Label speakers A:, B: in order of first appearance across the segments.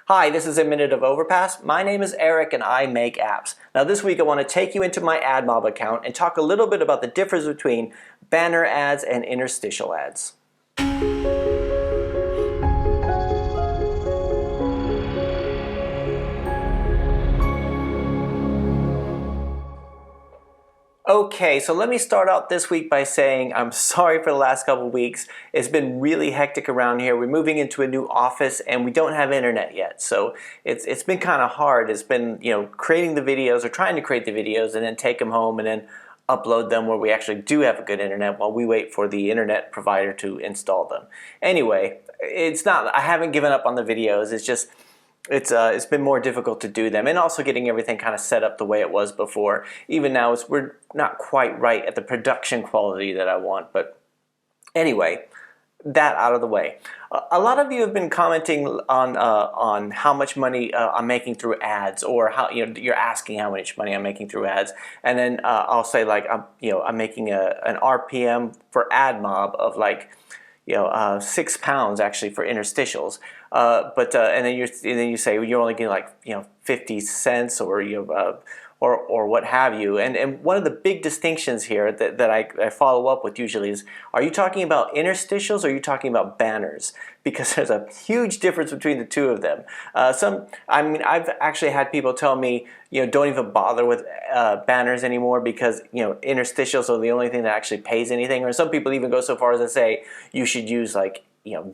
A: Hi, this is A Minute of Overpass. My name is Eric and I make apps. Now this week I want to take you into my AdMob account and talk a little bit about the difference between banner ads and interstitial ads. Okay, so let me start out this week by saying I'm sorry for the last couple of weeks. It's been really hectic around here. We're moving into a new office and we don't have internet yet. So it's been kind of hard. It's been, creating the videos or trying to create the videos and then take them home and then upload them where we actually do have a good internet while we wait for the internet provider to install them. Anyway, I haven't given up on the videos. It's just it's been more difficult to do them, and also getting everything kind of set up the way it was before. Even now, we're not quite right at the production quality that I want. But anyway, that out of the way. A lot of you have been commenting on how much money I'm making through ads, or how you're asking how much money I'm making through ads, and then I'll say like I'm making an RPM for AdMob of like £6 actually for interstitials, and then you say you're only getting like 50 cents or what have you. And one of the big distinctions here that I follow up with usually is, are you talking about interstitials or are you talking about banners? Because there's a huge difference between the two of them. I've actually had people tell me, don't even bother with banners anymore because interstitials are the only thing that actually pays anything. Or some people even go so far as to say you should use like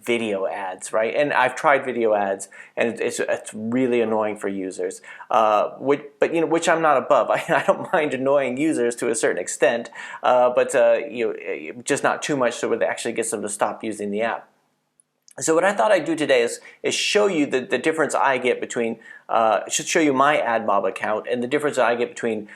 A: video ads, right? And I've tried video ads, and it's really annoying for users. Which I'm not above. I don't mind annoying users to a certain extent, but just not too much so it actually gets them to stop using the app. So what I thought I'd do today is show you the difference I get between, show you my AdMob account and the difference that I get between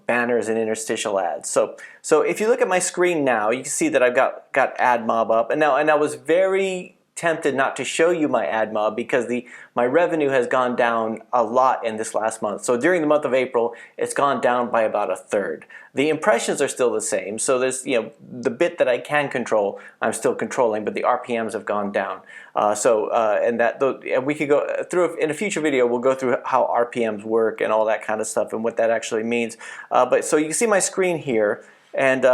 A: banners and interstitial ads. So if you look at my screen now, you can see that I've got AdMob up, and I was very tempted not to show you my AdMob because my revenue has gone down a lot in this last month. So during the month of April, it's gone down by about 1/3. The impressions are still the same, so there's the bit that I can control, I'm still controlling, but the RPMs have gone down. And we could go through in a future video. We'll go through how RPMs work and all that kind of stuff and what that actually means. But so you can see my screen here, and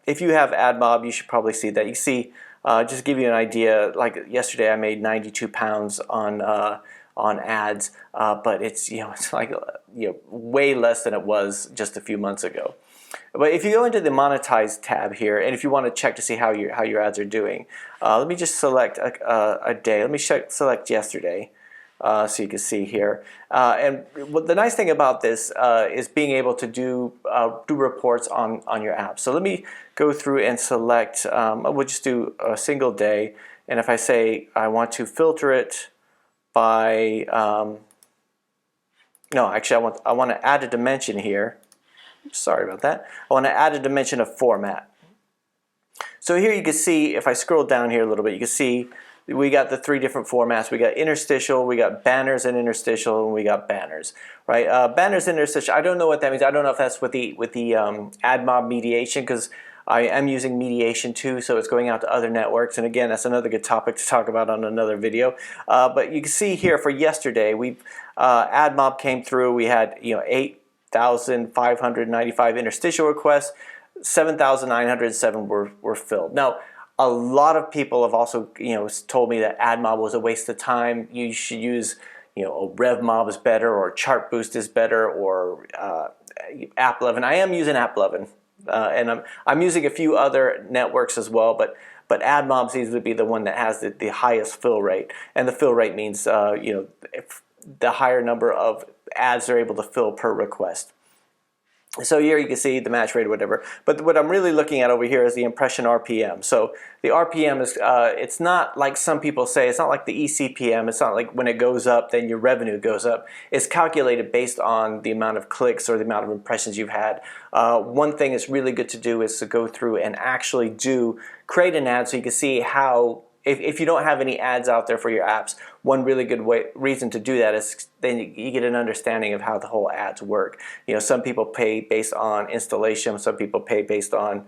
A: if you have AdMob, you should probably see that. You see. Just to give you an idea, like yesterday I made £92 on ads, but it's like way less than it was just a few months ago. But if you go into the monetize tab here, and if you want to check to see how your ads are doing, let me just select a day. Let me select yesterday. So you can see here, and the nice thing about this is being able to do reports on your app. So let me go through and select. We'll just do a single day, and if I say I want to filter it by, no, actually I want to add a dimension here. Sorry about that. I want to add a dimension of format. So here you can see, if I scroll down here a little bit, you can see we got the 3 different formats. We got interstitial, we got banners and interstitial, and we got banners, right? Banners and interstitial, I don't know what that means. I don't know if that's with the AdMob mediation, because I am using mediation too, so it's going out to other networks. And again, that's another good topic to talk about on another video. But you can see here for yesterday, AdMob came through. We had 8,595 interstitial requests, 7,907 were filled. Now, a lot of people have also told me that AdMob was a waste of time. You should use RevMob is better, or Chartboost is better, or AppLovin. I am using AppLovin, and I'm using a few other networks as well, but AdMob seems to be the one that has the highest fill rate, and the fill rate means the higher number of ads they're able to fill per request. So here you can see the match rate or whatever, but what I'm really looking at over here is the impression RPM. So the RPM is, it's not like some people say, it's not like the eCPM, it's not like when it goes up then your revenue goes up. It's calculated based on the amount of clicks or the amount of impressions you've had. One thing that's really good to do is to go through and actually create an ad so you can see how, if you don't have any ads out there for your apps, one really good reason to do that is then you get an understanding of how the whole ads work. Some people pay based on installation, some people pay based on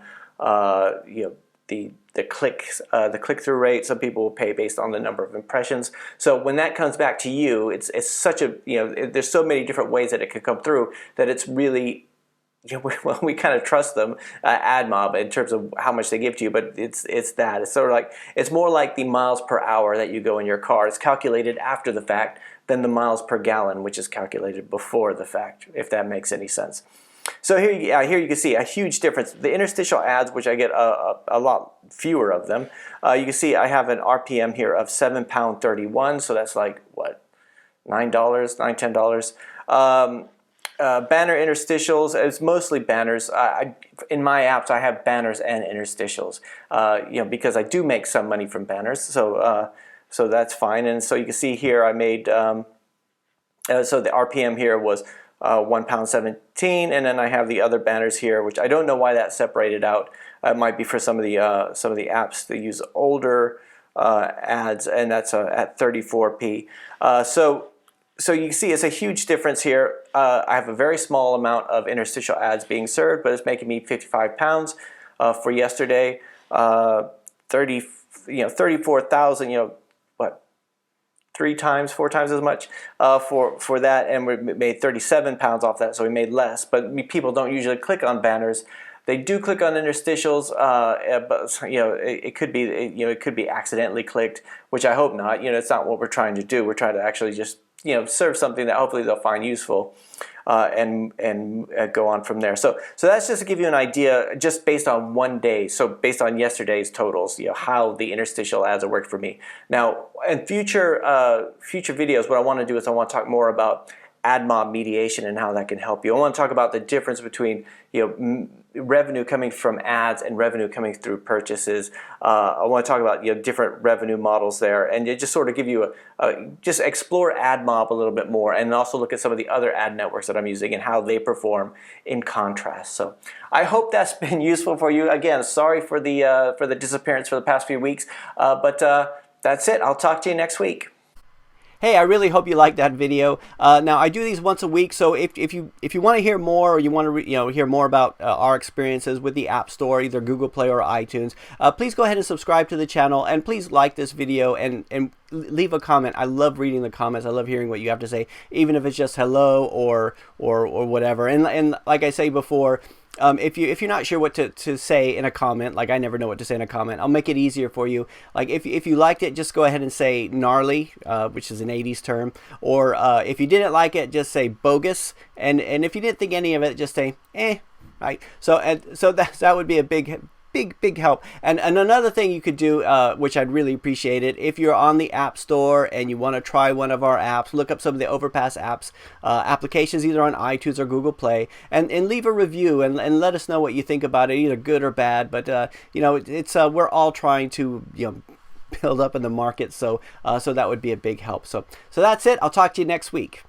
A: the click-through rate. Some people will pay based on the number of impressions. So when that comes back to you, it's such a, there's so many different ways that it could come through that it's really, well, we kind of trust them, AdMob, in terms of how much they give to you, but it's that. It's sort of like, it's more like the miles per hour that you go in your car. It's calculated after the fact than the miles per gallon, which is calculated before the fact, if that makes any sense. So here you can see a huge difference. The interstitial ads, which I get a lot fewer of them, you can see I have an RPM here of £7.31, so that's like, what, $9, $10. Banner interstitials, it's mostly banners. In my apps, I have banners and interstitials, because I do make some money from banners, so that's fine. And so you can see here I made, so the RPM here was £1.17, and then I have the other banners here, which I don't know why that's separated out. It might be for some of the apps that use older ads, and that's at 34p. So you can see it's a huge difference here. I have a very small amount of interstitial ads being served, but it's making me £55 for yesterday. 34,000, what, 4 times as much for that, and we made £37 off that, so we made less. But people don't usually click on banners. They do click on interstitials, but it could be it could be accidentally clicked, which I hope not. It's not what we're trying to do. We're trying to actually just serve something that hopefully they'll find useful, and go on from there. So that's just to give you an idea, just based on one day. So based on yesterday's totals, how the interstitial ads have worked for me. Now, in future videos, what I want to do is I want to talk more about AdMob mediation and how that can help you. I want to talk about the difference between revenue coming from ads and revenue coming through purchases. I want to talk about different revenue models there, and just sort of give you just explore AdMob a little bit more, and also look at some of the other ad networks that I'm using and how they perform in contrast. So I hope that's been useful for you. Again, sorry for the disappearance for the past few weeks, but that's it. I'll talk to you next week.
B: Hey, I really hope you liked that video. Now, I do these once a week, so if you want to hear more, or you want to hear more about our experiences with the App Store, either Google Play or iTunes, please go ahead and subscribe to the channel, and please like this video and leave a comment. I love reading the comments. I love hearing what you have to say, even if it's just hello or whatever. And like I say before, if you're not sure what to say in a comment, like I never know what to say in a comment, I'll make it easier for you. Like if you liked it, just go ahead and say gnarly, which is an 80s term, or if you didn't like it, just say bogus, and if you didn't think any of it, just say right? So that would be a big help. And another thing you could do, which I'd really appreciate it, if you're on the App Store and you want to try one of our apps, look up some of the Overpass apps applications, either on iTunes or Google Play, and leave a review and let us know what you think about it, either good or bad. But it's we're all trying to build up in the market, so that would be a big help. So that's it. I'll talk to you next week.